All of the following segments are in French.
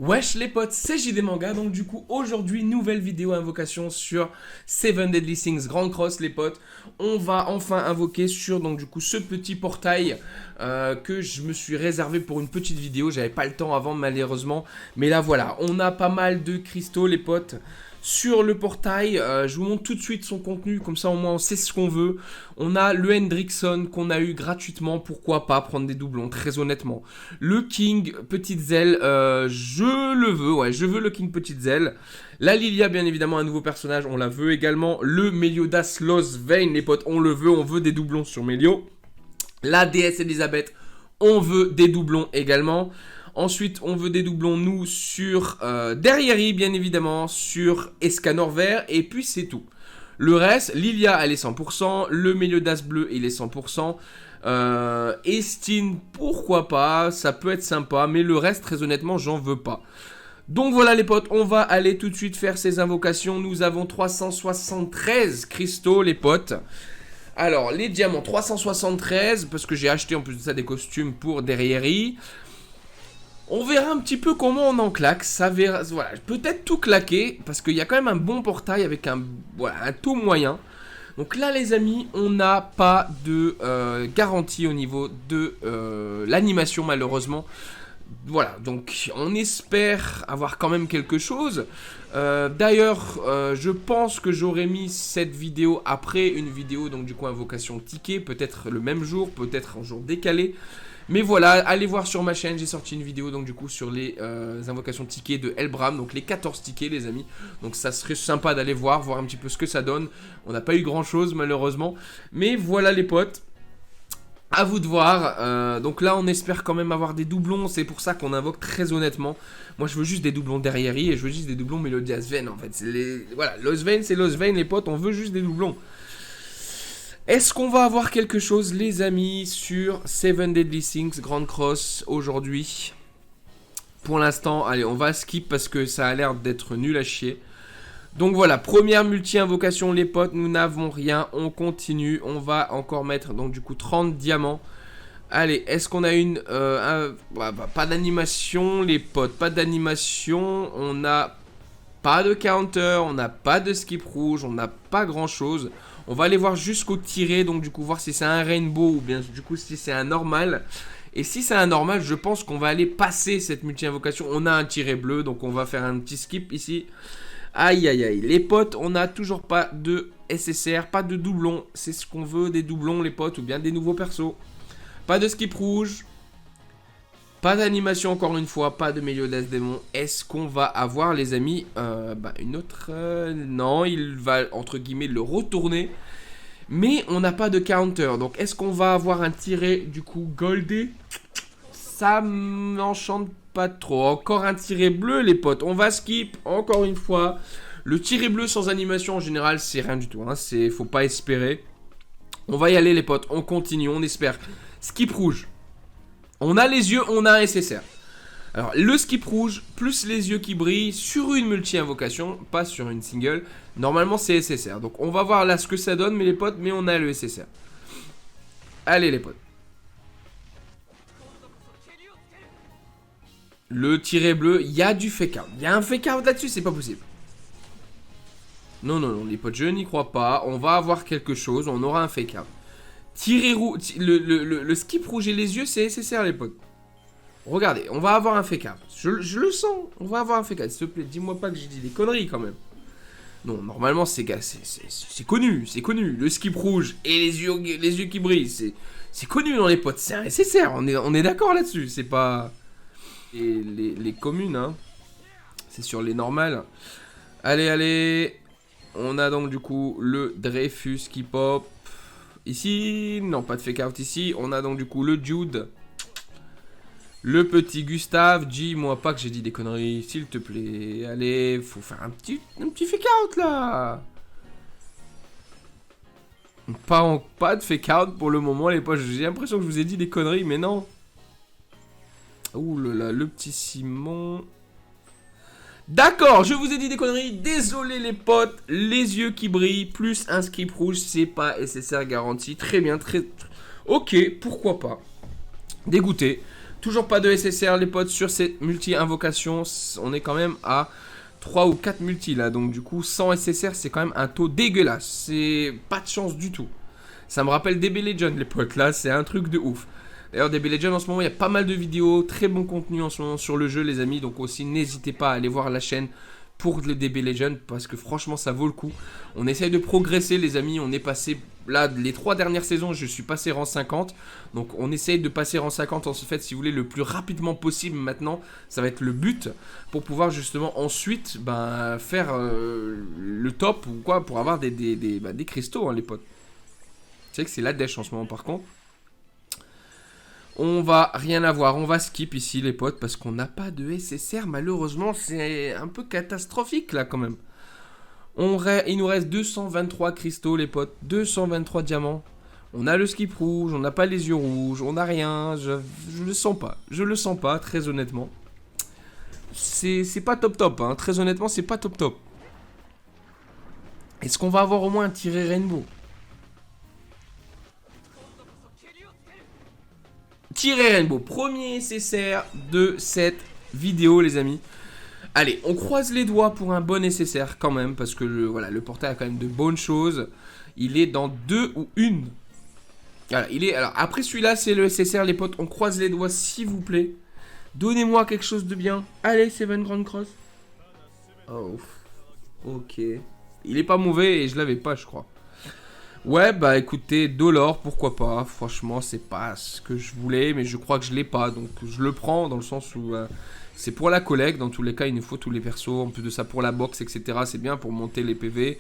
Wesh les potes, c'est JD Manga, donc du coup aujourd'hui nouvelle vidéo invocation sur Seven Deadly Sins Grand Cross les potes. On va enfin invoquer sur donc du coup ce petit portail que je me suis réservé pour une petite vidéo. J'avais pas le temps avant malheureusement, mais là voilà, on a pas mal de cristaux les potes. Sur le portail, je vous montre tout de suite son contenu, comme ça au moins on sait ce qu'on veut. On a le Hendrickson qu'on a eu gratuitement, pourquoi pas prendre des doublons, très honnêtement. Le King Petite Aile, je le veux, ouais, je veux le King Petite Aile. La Lilia, bien évidemment, un nouveau personnage, on la veut également. Le Meliodas Lost Vein, les potes, on le veut, on veut des doublons sur Melio. La déesse Elisabeth, on veut des doublons également. Ensuite, on veut des doublons, nous, sur Derrieri, bien évidemment, sur Escanor Vert, et puis c'est tout. Le reste, Lilia, elle est 100%, le Meliodas bleu, il est 100%, Estine, pourquoi pas, ça peut être sympa, mais le reste, très honnêtement, j'en veux pas. Donc voilà les potes, on va aller tout de suite faire ces invocations. Nous avons 373 cristaux, les potes. Alors, les diamants, 373, parce que j'ai acheté en plus de ça des costumes pour Derrieri. On verra un petit peu comment on en claque, ça verra, voilà, peut-être tout claquer, parce qu'il y a quand même un bon portail avec un taux moyen. Donc là les amis, on n'a pas de garantie au niveau de l'animation malheureusement. Voilà, donc on espère avoir quand même quelque chose. D'ailleurs, je pense que j'aurais mis cette vidéo après une vidéo, donc du coup invocation ticket, peut-être le même jour, peut-être un jour décalé. Mais voilà, allez voir sur ma chaîne, j'ai sorti une vidéo donc du coup sur les invocations tickets de Elbram, donc les 14 tickets les amis. Donc ça serait sympa d'aller voir un petit peu ce que ça donne. On n'a pas eu grand chose malheureusement. Mais voilà les potes, à vous de voir. Donc là on espère quand même avoir des doublons, c'est pour ça qu'on invoque très honnêtement. Moi je veux juste des doublons derrière et je veux juste des doublons Meliodas Vein en fait. Voilà, Lost Vein c'est Lost Vein les potes, on veut juste des doublons. Est-ce qu'on va avoir quelque chose, les amis, sur Seven Deadly Sins Grand Cross aujourd'hui? Pour l'instant, allez, on va skip parce que ça a l'air d'être nul à chier. Donc voilà, première multi-invocation, les potes, nous n'avons rien, on continue. On va encore mettre, donc du coup, 30 diamants. Allez, est-ce qu'on a une... pas d'animation, les potes, pas d'animation. On n'a pas de counter, on n'a pas de skip rouge, on n'a pas grand-chose. On va aller voir jusqu'au tiré, donc du coup voir si c'est un rainbow ou bien du coup si c'est un normal. Et si c'est un normal, je pense qu'on va aller passer cette multi-invocation. On a un tiré bleu, donc on va faire un petit skip ici. Aïe aïe aïe, les potes, on n'a toujours pas de SSR, pas de doublons. C'est ce qu'on veut, des doublons les potes, ou bien des nouveaux persos. Pas de skip rouge. Pas d'animation encore une fois, pas de Meliodas Démon. Est-ce qu'on va avoir les amis une autre... non, il va entre guillemets le retourner. Mais on n'a pas de counter. Donc est-ce qu'on va avoir un tiré du coup goldé? Ça m'enchante pas trop. Encore un tiré bleu les potes. On va skip encore une fois. Le tiré bleu sans animation en général c'est rien du tout. Hein. Faut pas espérer. On va y aller les potes. On continue, on espère. Skip rouge. On a les yeux, on a un SSR. Alors, le skip rouge, plus les yeux qui brillent sur une multi-invocation, pas sur une single. Normalement, c'est SSR. Donc, on va voir là ce que ça donne, mais les potes, mais on a le SSR. Allez, les potes. Le tiré bleu, il y a du fake out. Il y a un fake out là-dessus, c'est pas possible. Non, non, non, les potes, je n'y crois pas. On va avoir quelque chose, on aura un fake out. Tiré rouge, le skip rouge et les yeux, c'est SSR, les potes. Regardez, on va avoir un fake out. Je le sens, on va avoir un fake out. S'il te plaît, dis-moi pas que j'ai dit des conneries quand même. Non, normalement, c'est connu, c'est connu. Le skip rouge et les yeux qui brillent, c'est connu dans les potes. C'est un SSR, on est d'accord là-dessus. C'est pas les communes, hein. C'est sur les normales. Allez, allez. On a donc du coup le Dreyfus qui pop. Ici, non, pas de fake out ici. On a donc du coup le Jude. Le petit Gustave. Dis-moi pas que j'ai dit des conneries, s'il te plaît. Allez, faut faire un petit fake out là. Pas de fake out pour le moment, les potes. J'ai l'impression que je vous ai dit des conneries, mais non. Ouh là là, le petit Simon. D'accord, je vous ai dit des conneries, désolé les potes, les yeux qui brillent, plus un skip rouge, c'est pas SSR garanti, très bien, Ok, pourquoi pas. Dégoûté, Toujours pas de SSR les potes sur ces multi-invocations. On est quand même à 3 ou 4 multi là. Donc du coup 100 SSR c'est quand même un taux dégueulasse. C'est pas de chance du tout. Ça me rappelle DB Legend les potes. Là c'est un truc de ouf. D'ailleurs DB Legend en ce moment il y a pas mal de vidéos. Très bon contenu en ce moment sur le jeu les amis. Donc aussi n'hésitez pas à aller voir la chaîne pour le DB Legend parce que franchement ça vaut le coup. On essaye de progresser les amis, on est passé là les 3 dernières saisons, je suis passé rang 50. Donc on essaye de passer rang 50 en fait si vous voulez le plus rapidement possible maintenant, ça va être le but pour pouvoir justement ensuite faire le top ou quoi pour avoir des cristaux hein, les potes. Tu sais que c'est la dèche en ce moment par contre. On va rien avoir, on va skip ici les potes parce qu'on n'a pas de SSR malheureusement, c'est un peu catastrophique là quand même. Il nous reste 223 cristaux les potes, 223 diamants. On a le skip rouge, on n'a pas les yeux rouges, on n'a rien, je le sens pas. Je le sens pas très honnêtement. C'est pas top top, hein. Très honnêtement c'est pas top top. Est-ce qu'on va avoir au moins un tiré rainbow? Tiré rainbow, premier SSR de cette vidéo les amis. Allez, on croise les doigts pour un bon SSR quand même, parce que le portail a quand même de bonnes choses. Il est dans 2 ou 1. Voilà, alors après celui-là c'est le SSR les potes, on croise les doigts s'il vous plaît. Donnez-moi quelque chose de bien. Allez, Seven Grand Cross. Oh, ok. Il est pas mauvais et je l'avais pas je crois. Ouais, bah écoutez, Dolor, pourquoi pas. Franchement, c'est pas ce que je voulais, mais je crois que je l'ai pas. Donc je le prends dans le sens où c'est pour la collecte. Dans tous les cas, il nous faut tous les persos. En plus de ça, pour la box, etc. C'est bien pour monter les PV.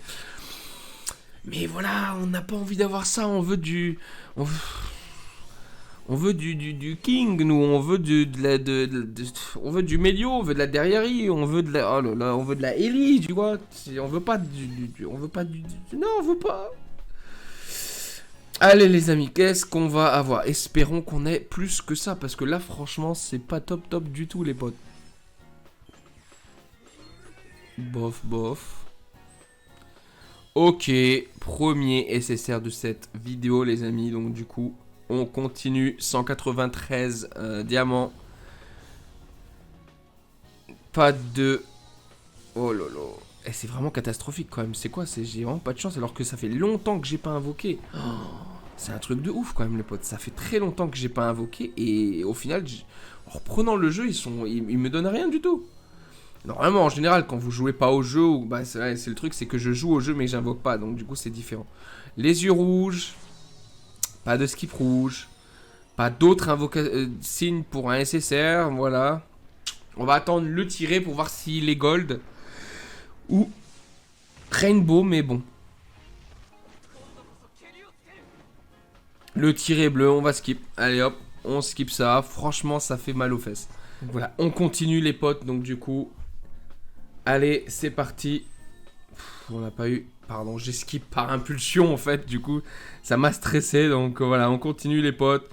Mais voilà, on n'a pas envie d'avoir ça. On veut du... On veut du king, nous. On veut on veut du Melio, on veut de la derrierie, on veut de la... Oh là là, on veut de la Ellie, tu vois. On veut pas on veut pas du... Non, on veut pas... Allez les amis, qu'est-ce qu'on va avoir? Espérons qu'on ait plus que ça, parce que là franchement c'est pas top top du tout les potes. Bof bof. Ok, premier SSR de cette vidéo les amis, donc du coup on continue, 193 diamants. Pas de... Oh là là. Et c'est vraiment catastrophique quand même, c'est quoi? J'ai vraiment pas de chance alors que ça fait longtemps que j'ai pas invoqué. Oh. C'est un truc de ouf quand même les potes, ça fait très longtemps que j'ai pas invoqué et au final, en reprenant le jeu, ils me donnent rien du tout. Normalement, en général, quand vous jouez pas au jeu, bah, c'est le truc, c'est que je joue au jeu mais j'invoque pas, donc du coup c'est différent. Les yeux rouges, pas de skip rouge, pas d'autres signes pour un SSR, voilà. On va attendre le tirer pour voir s'il est gold ou rainbow, mais bon. Le tiré bleu, on va skip. Allez hop, on skip ça. Franchement, ça fait mal aux fesses. Donc voilà, on continue les potes. Donc du coup, allez, c'est parti. On n'a pas eu... Pardon, j'ai skip par impulsion en fait. Du coup, ça m'a stressé. Donc voilà, on continue les potes.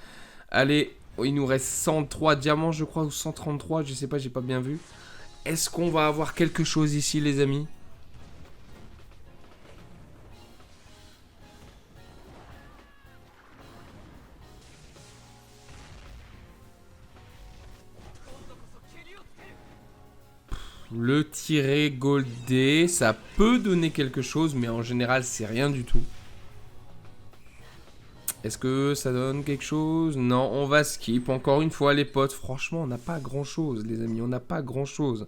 Allez, il nous reste 103 diamants, je crois, ou 133. Je sais pas, j'ai pas bien vu. Est-ce qu'on va avoir quelque chose ici, les amis ? Le tiret goldé, ça peut donner quelque chose, mais en général, c'est rien du tout. Est-ce que ça donne quelque chose? Non, on va skip. Encore une fois, les potes, franchement, on n'a pas grand-chose, les amis. On n'a pas grand-chose.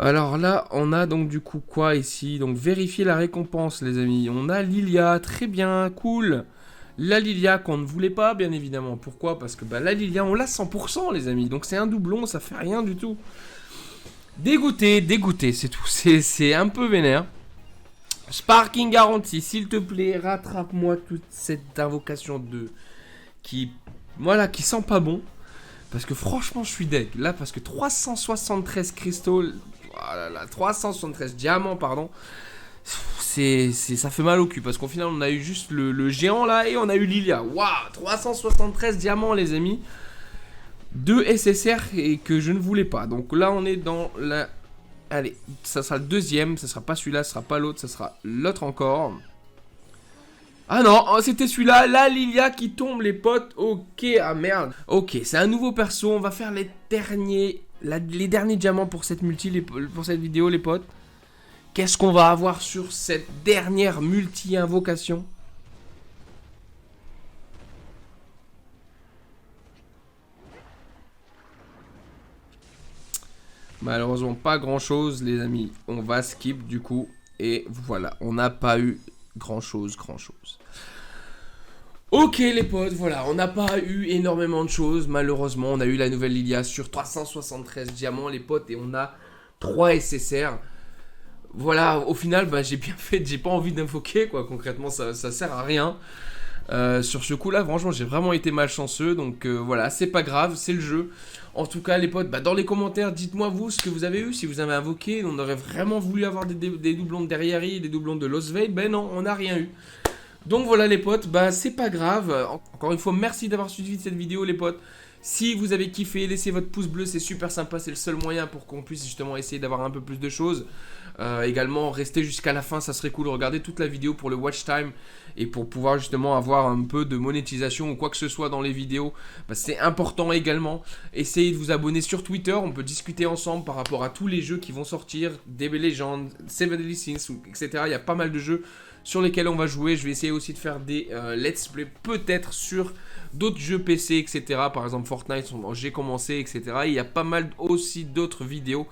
Alors là, on a donc du coup quoi ici? Donc vérifier la récompense, les amis. On a Lilia, très bien, cool. La Lilia qu'on ne voulait pas, bien évidemment. Pourquoi? Parce que bah, la Lilia, on l'a 100%, les amis. Donc c'est un doublon, ça fait rien du tout. Dégoûté, dégoûté, c'est tout. C'est un peu vénère. Sparking garantie, s'il te plaît, rattrape-moi toute cette invocation de... Voilà, qui sent pas bon. Parce que franchement, je suis deg. Là, parce que 373 cristaux... Voilà, là, 373 diamants, pardon. Ça fait mal au cul. Parce qu'au final, on a eu juste le géant, là, et on a eu Lilia. Waouh, 373 diamants, les amis. 2 SSR et que je ne voulais pas. Donc là, on est dans la... Allez, ça sera le deuxième. Ça sera pas celui-là, ça sera pas l'autre, ça sera l'autre encore. Ah non, oh, c'était celui-là, la Lilia qui tombe les potes. Ok, ah merde. Ok, c'est un nouveau perso, on va faire les derniers diamants pour cette pour cette vidéo les potes. Qu'est-ce qu'on va avoir sur cette dernière multi-invocation? Malheureusement pas grand chose les amis. On va skip du coup. Et voilà, on n'a pas eu grand chose. Ok les potes, voilà, on n'a pas eu énormément de choses. Malheureusement, on a eu la nouvelle Lilia sur 373 diamants les potes. Et on a 3 SSR. Voilà, au final, bah, j'ai bien fait, j'ai pas envie d'invoquer quoi. Concrètement, ça sert à rien. Sur ce coup là franchement j'ai vraiment été malchanceux. Donc voilà, c'est pas grave, c'est le jeu. En tout cas les potes, bah, dans les commentaires dites-moi vous ce que vous avez eu. Si vous avez invoqué, on aurait vraiment voulu avoir des doublons de derrière, des doublons de Lost Veil. Ben non, on n'a rien eu. Donc voilà les potes, bah c'est pas grave. Encore une fois merci d'avoir suivi cette vidéo les potes. Si vous avez kiffé, laissez votre pouce bleu, c'est super sympa, c'est le seul moyen pour qu'on puisse justement essayer d'avoir un peu plus de choses. Également, restez jusqu'à la fin, ça serait cool. Regardez toute la vidéo pour le watch time et pour pouvoir justement avoir un peu de monétisation ou quoi que ce soit dans les vidéos. Bah, c'est important également. Essayez de vous abonner sur Twitter, on peut discuter ensemble par rapport à tous les jeux qui vont sortir, DB Legends, Seven Deadly Sins, etc. Il y a pas mal de jeux sur lesquels on va jouer. Je vais essayer aussi de faire des let's play peut-être sur d'autres jeux PC, etc. Par exemple Fortnite, j'ai commencé, etc. Il y a pas mal aussi d'autres vidéos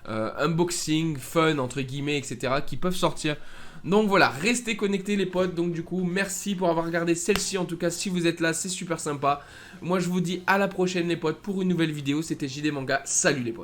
unboxing, fun, entre guillemets, etc. qui peuvent sortir. Donc voilà, restez connectés les potes. Donc du coup, merci pour avoir regardé celle-ci. En tout cas, si vous êtes là, c'est super sympa. Moi, je vous dis à la prochaine les potes pour une nouvelle vidéo. C'était JD Manga. Salut les potes.